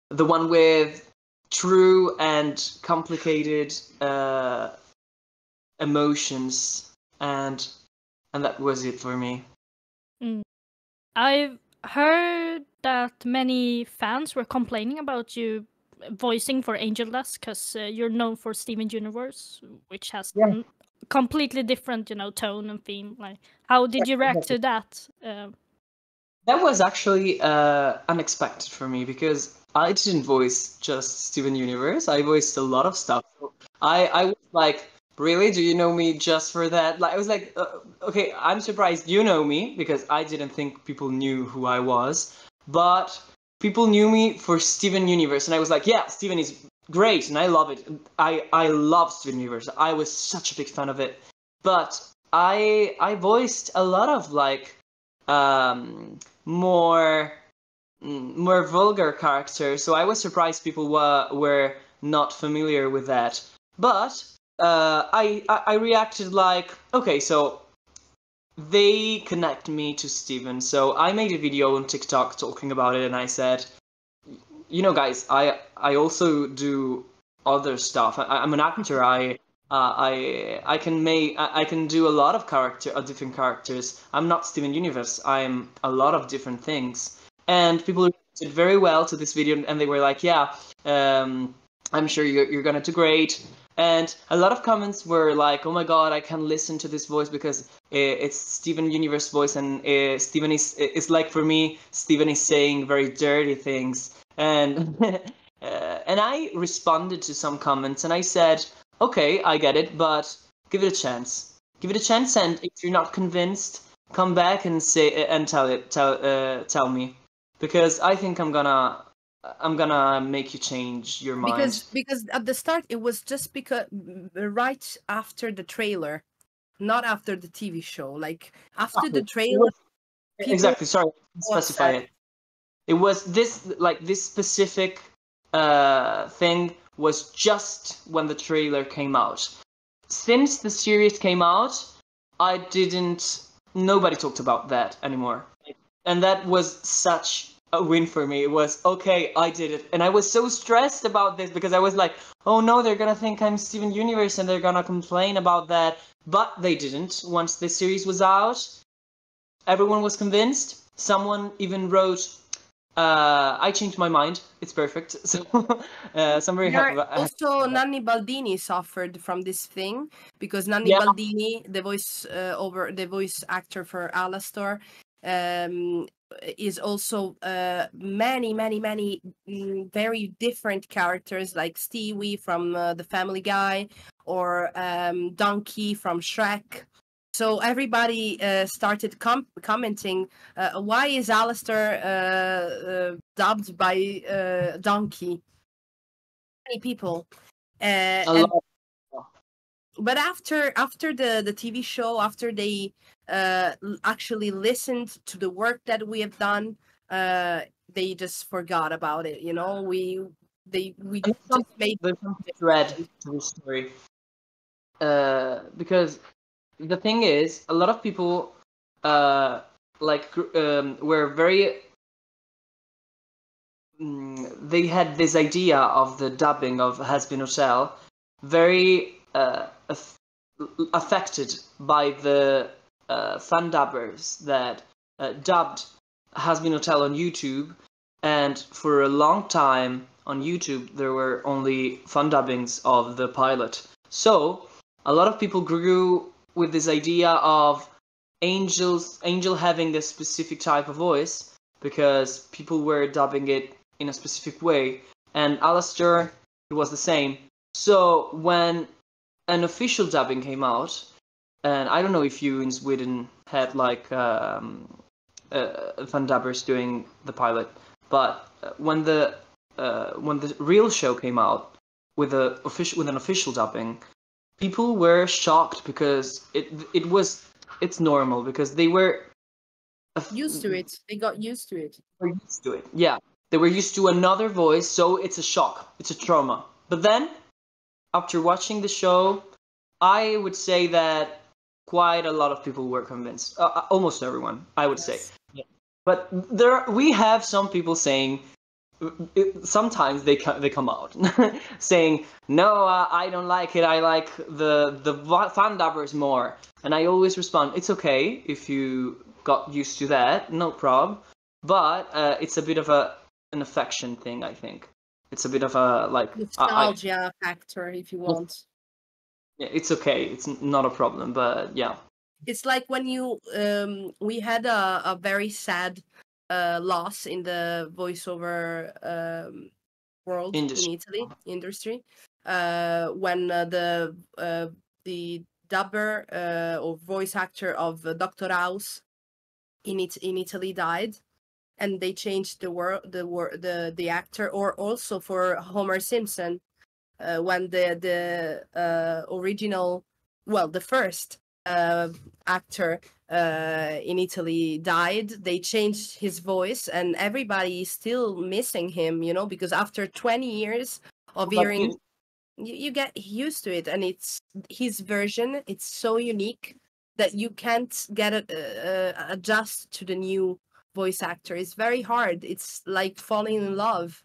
the one with true and complicated emotions, and that was it for me. I've heard that many fans were complaining about you voicing for Angel Dust because you're known for Steven Universe, which has completely different, tone and theme. Like, how did you react to that? That was actually unexpected for me because I didn't voice just Steven Universe. I voiced a lot of stuff. I was like, really? Do you know me just for that? Like, I was like, okay, I'm surprised you know me because I didn't think people knew who I was. But people knew me for Steven Universe, and I was like, yeah, Steven is great, and I love it. I love Steven Universe. I was such a big fan of it. But I voiced a lot of like more vulgar characters, so I was surprised people were not familiar with that. But I reacted like, okay, so they connect me to Steven. So I made a video on TikTok talking about it, and I said, guys, I also do other stuff. I'm an actor. I can do a lot of different characters. I'm not Steven Universe. I'm a lot of different things. And people reacted very well to this video, and they were like, yeah, I'm sure you're gonna do great. And a lot of comments were like, oh my god, I can listen to this voice because it's Steven Universe voice, and Steven is like, for me, Steven is saying very dirty things. And and I responded to some comments, and I said, okay, I get it, but give it a chance. give it a chance, and if you're not convinced, come back and tell me, because I think I'm gonna make you change your mind. Because at the start it was just because right after the trailer, not after the TV show. Like after the trailer, Exactly. Sorry, specify it. It was this specific thing was just when the trailer came out. Since the series came out, nobody talked about that anymore. And that was such a win for me. It was, okay, I did it. And I was so stressed about this because I was like, oh no, they're gonna think I'm Steven Universe and they're gonna complain about that. But they didn't. Once the series was out, everyone was convinced. Someone even wrote, I changed my mind. It's perfect. So I'm very happy. Also, Nanni Baldini suffered from this thing because Nanni Baldini, the voice actor for Alastor, is also many very different characters like Stewie from the Family Guy or Donkey from Shrek. So everybody started commenting, why is Alistair dubbed by Donkey? Many people. But after the TV show, after they actually listened to the work that we have done, they just forgot about it. You know, we just made there's something thread to the story, because the thing is, a lot of people were very. They had this idea of the dubbing of Hazbin Hotel, very affected by the fan dubbers that dubbed Hazbin Hotel on YouTube, and for a long time on YouTube there were only fan dubbings of the pilot. So a lot of people grew with this idea of Angel having a specific type of voice because people were dubbing it in a specific way, and Alistair, it was the same. So when an official dubbing came out, and I don't know if you in Sweden had like fan dubbers doing the pilot, but when the real show came out with an official dubbing, people were shocked because it's normal because they were used to it. They got used to it. Were used to it. Yeah, they were used to another voice, so it's a shock. It's a trauma. But then, after watching the show, I would say that quite a lot of people were convinced. Almost everyone, I would say. Yeah. But we have some people saying. Sometimes they come out saying, no, I don't like it. I like the fan dubbers more. And I always respond, it's okay if you got used to that, no problem. But it's a bit of an affection thing, I think. It's a bit of a like nostalgia factor, if you want. Yeah, it's okay. It's not a problem. But yeah, it's like when you we had a very sad loss in the voiceover world in Italy industry when the dubber or voice actor of Dr. House in Italy died, and they changed the actor, or also for Homer Simpson when the original, well, the first actor in Italy died, they changed his voice, and everybody is still missing him, you know, because after 20 years of hearing, you get used to it, and it's his version. It's so unique that you can't get adjust to the new voice actor. It's very hard. It's like falling in love.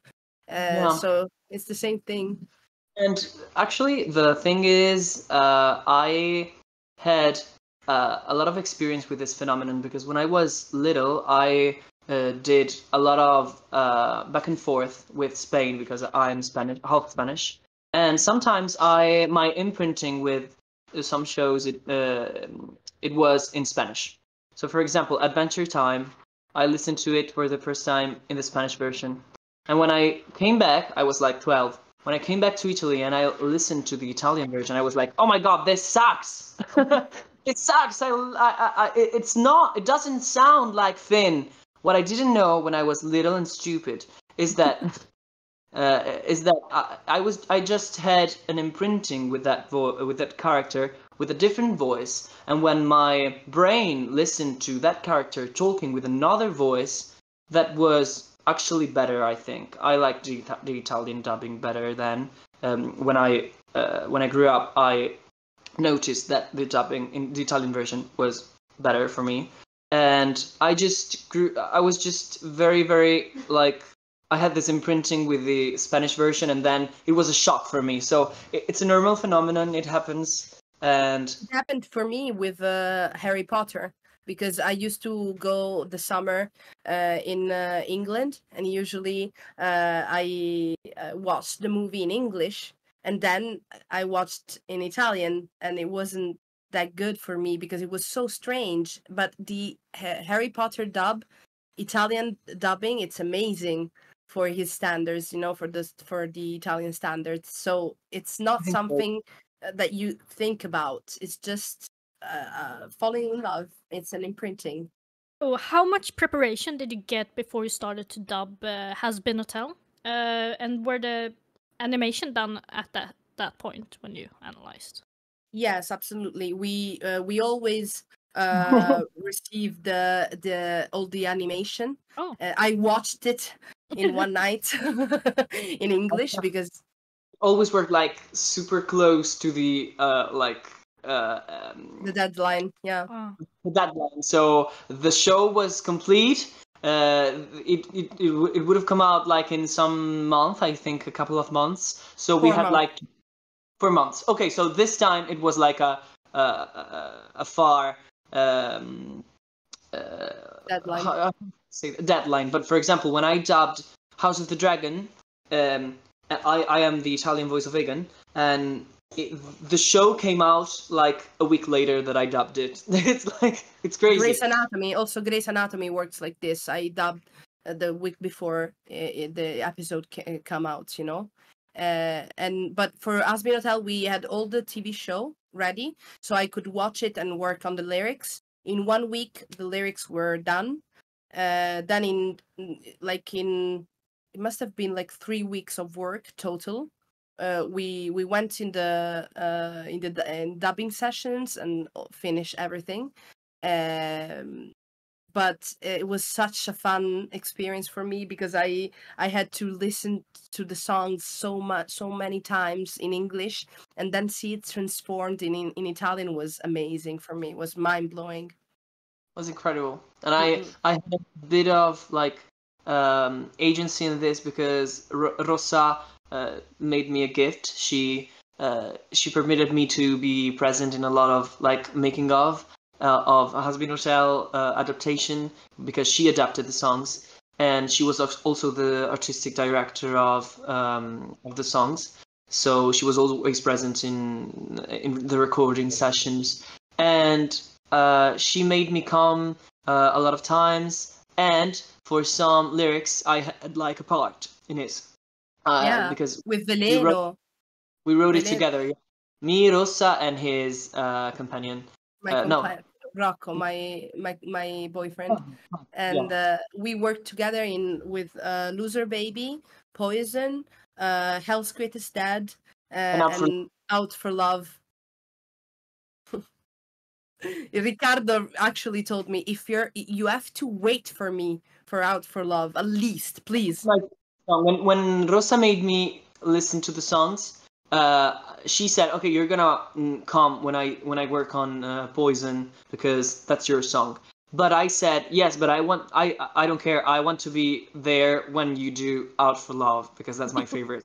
So it's the same thing. And actually, the thing is, I had a lot of experience with this phenomenon because when I was little, I did a lot of back and forth with Spain because I'm Spanish, half Spanish, and sometimes my imprinting with some shows it was in Spanish. So, for example, Adventure Time, I listened to it for the first time in the Spanish version, and when I came back, I was like 12. When I came back to Italy and I listened to the Italian version, I was like, oh my god, this sucks! It sucks. It's not. It doesn't sound like Finn. What I didn't know when I was little and stupid is that I just had an imprinting with that character with a different voice, and when my brain listened to that character talking with another voice, that was actually better. I think I liked the Italian dubbing better than when I grew up. I noticed that the dubbing in the Italian version was better for me, and I was just very, very like, I had this imprinting with the Spanish version, and then it was a shock for me. So it's a normal phenomenon. It happens, and it happened for me with Harry Potter, because I used to go the summer in England, and usually I watched the movie in English, and then I watched in Italian, and it wasn't that good for me because it was so strange. But the Harry Potter Italian dubbing, it's amazing for his standards, for the Italian standards. So it's not something that you think about. It's just falling in love. It's an imprinting. Oh, how much preparation did you get before you started to dub Hazbin Hotel? And were the animation done at that point when you analyzed? Yes, absolutely. We always receive all the animation. Oh. I watched it in one night in English because always worked like super close to the the deadline. Yeah. Oh. The deadline. So the show was complete. It would have come out like in some month, I think a couple of months. So we had like 4 months. Okay, so this time it was like a far deadline. Deadline. But for example, when I dubbed House of the Dragon, I am the Italian voice of Egan, and the show came out like a week later that I dubbed it. It's crazy. Grey's Anatomy works like this. I dubbed the week before the episode come out, but for Hazbin Hotel we had all the TV show ready, so I could watch it and work on the lyrics. In 1 week the lyrics were done. Then it must have been like 3 weeks of work total. We went in the dubbing sessions and finished everything. But it was such a fun experience for me because I had to listen to the songs so many times in English, and then see it transformed in Italian was amazing for me. It was mind blowing. It was incredible, and I had a bit of like agency in this because Rossa made me a gift. She permitted me to be present in a lot of like making of Hazbin Hotel adaptation, because she adapted the songs, and she was also the artistic director of the songs. So she was always present in the recording sessions, and she made me come a lot of times. And for some lyrics, I had like a part in it. Because with Veleno. We wrote it together. Yeah. Me, Rossa, and his companion. Rocco, my boyfriend, and we worked together with Loser Baby, Poison, Hell's Greatest Dad, and Out for Love. Riccardo actually told me, you have to wait for me for Out for Love, at least, please. When Rossa made me listen to the songs, she said, "Okay, you're gonna come when I work on Poison because that's your song." But I said, "Yes, but I don't care. I want to be there when you do Out for Love because that's my favorite."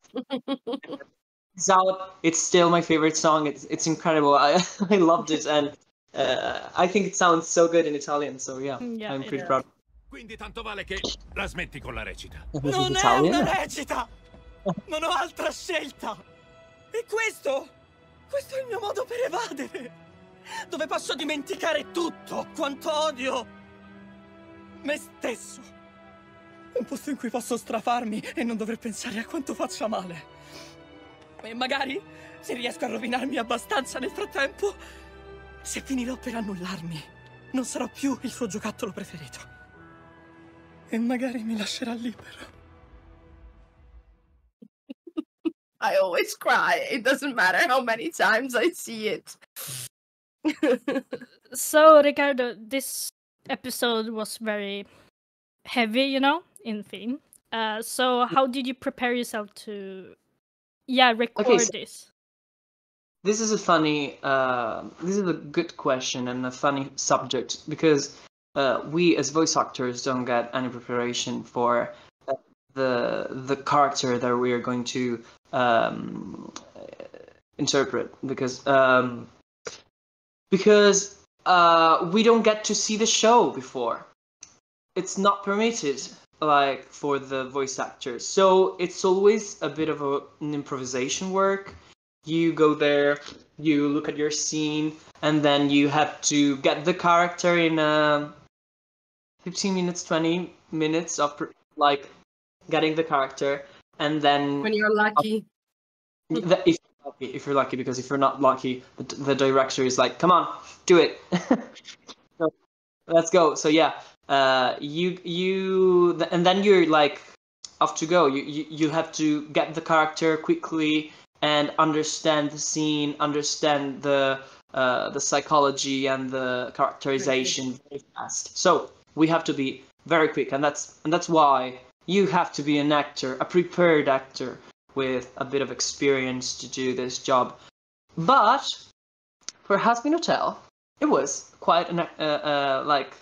It's still my favorite song. It's incredible. I loved it, and I think it sounds so good in Italian. So yeah I'm pretty proud. Quindi tanto vale che la smetti con la recita. Non è una recita! Non ho altra scelta! E questo è il mio modo per evadere! Dove posso dimenticare tutto quanto odio me stesso! Un posto in cui posso strafarmi e non dover pensare a quanto faccia male. E magari, se riesco a rovinarmi abbastanza nel frattempo, Se finirò per annullarmi, non sarò più il suo giocattolo preferito. E magari mi lascerà libero. I always cry. It doesn't matter how many times I see it. So, Riccardo, this episode was very heavy, you know, in theme. So how did you prepare yourself to, record this? This is a good question and a funny subject, because we as voice actors don't get any preparation for the character that we are going to interpret, because we don't get to see the show before. It's not permitted, like, for the voice actors. So it's always a bit of an improvisation work. You go there, you look at your scene, and then you have to get the character in 15 minutes, 20 minutes of, like, getting the character, and then... When you're lucky. If you're lucky, because if you're not lucky, the director is like, come on, do it. So, let's go. So yeah, and then you're like off to go. You have to get the character quickly and understand the scene, understand the psychology and the characterization very fast. So we have to be very quick, and that's why you have to be an actor, a prepared actor with a bit of experience to do this job. But for Hazbin Hotel, it was quite like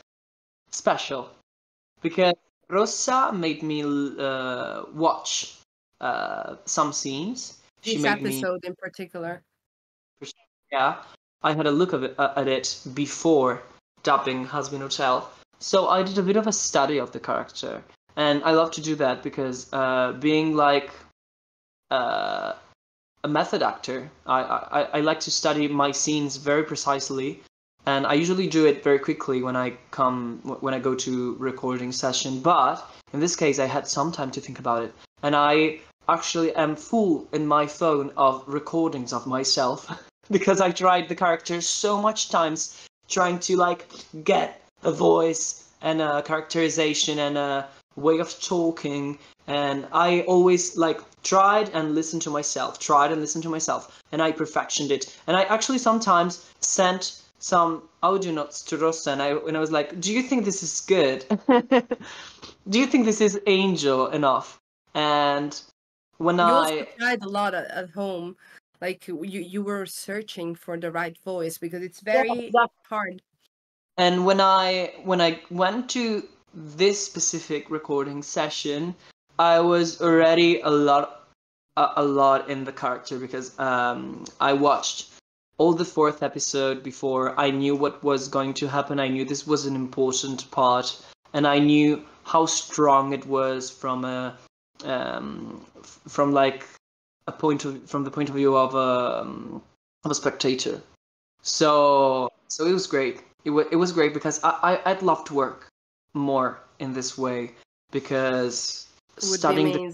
special, because Rossa made me watch some scenes. This episode in particular. Yeah, I had a look at it before dubbing Hazbin Hotel, so I did a bit of a study of the character, and I love to do that because being like a method actor, I like to study my scenes very precisely, and I usually do it very quickly when I go to recording session. But in this case, I had some time to think about it, and I actually am full in my phone of recordings of myself because I tried the character so much times, trying to like get a voice and a characterization and a way of talking, and I always like tried and listened to myself, and I perfectioned it. And I actually sometimes sent some audio notes to Rossa, and I was like, do you think this is good? Do you think this is angel enough? And when you also tried a lot at home, like you were searching for the right voice, because it's very hard. And when I went to this specific recording session, I was already a lot in the character, because I watched all the 4th episode before. I knew what was going to happen. I knew this was an important part, and I knew how strong it was from the point of view of a spectator. So it was great. It was great because I'd love to work more in this way, because studying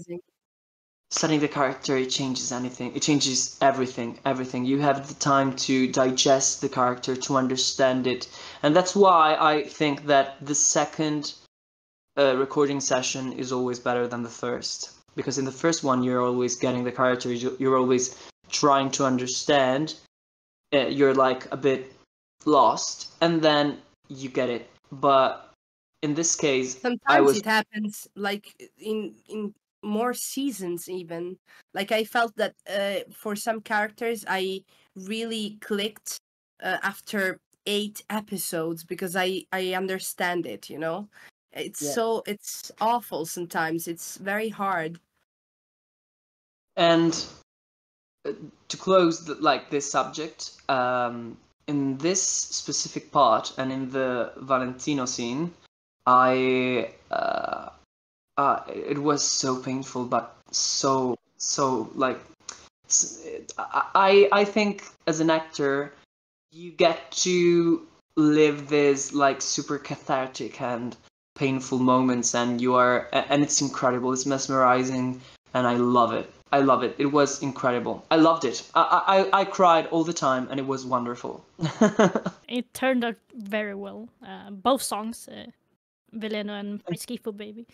the character, it changes anything. It changes everything. You have the time to digest the character, to understand it, and that's why I think that the second recording session is always better than the first, because in the first one you're always getting the character, you're always trying to understand, you're like a bit lost, and then you get it. But in this case, sometimes it happens like in more seasons even. Like I felt that for some characters I really clicked after 8 episodes, because I understand it, you know. It's awful sometimes. It's very hard. And to close this subject, in this specific part and in the Valentino scene, it was so painful, but so like, I think as an actor you get to live this like super cathartic and painful moments, and it's incredible, it's mesmerizing, and I love it. I love it. It was incredible. I loved it. I cried all the time, and it was wonderful. It turned out very well. Both songs, Veleno and Fai Schifo Baby.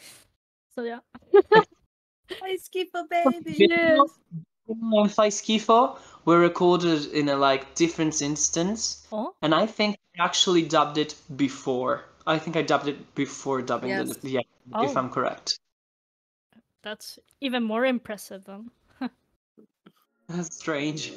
So yeah. Fai Schifo Baby. Yes. And Fai Schifo were recorded in a like different instance, and I think I actually dubbed it before. I think I dubbed it before dubbing Yes. if I'm correct. That's even more impressive then. That's strange.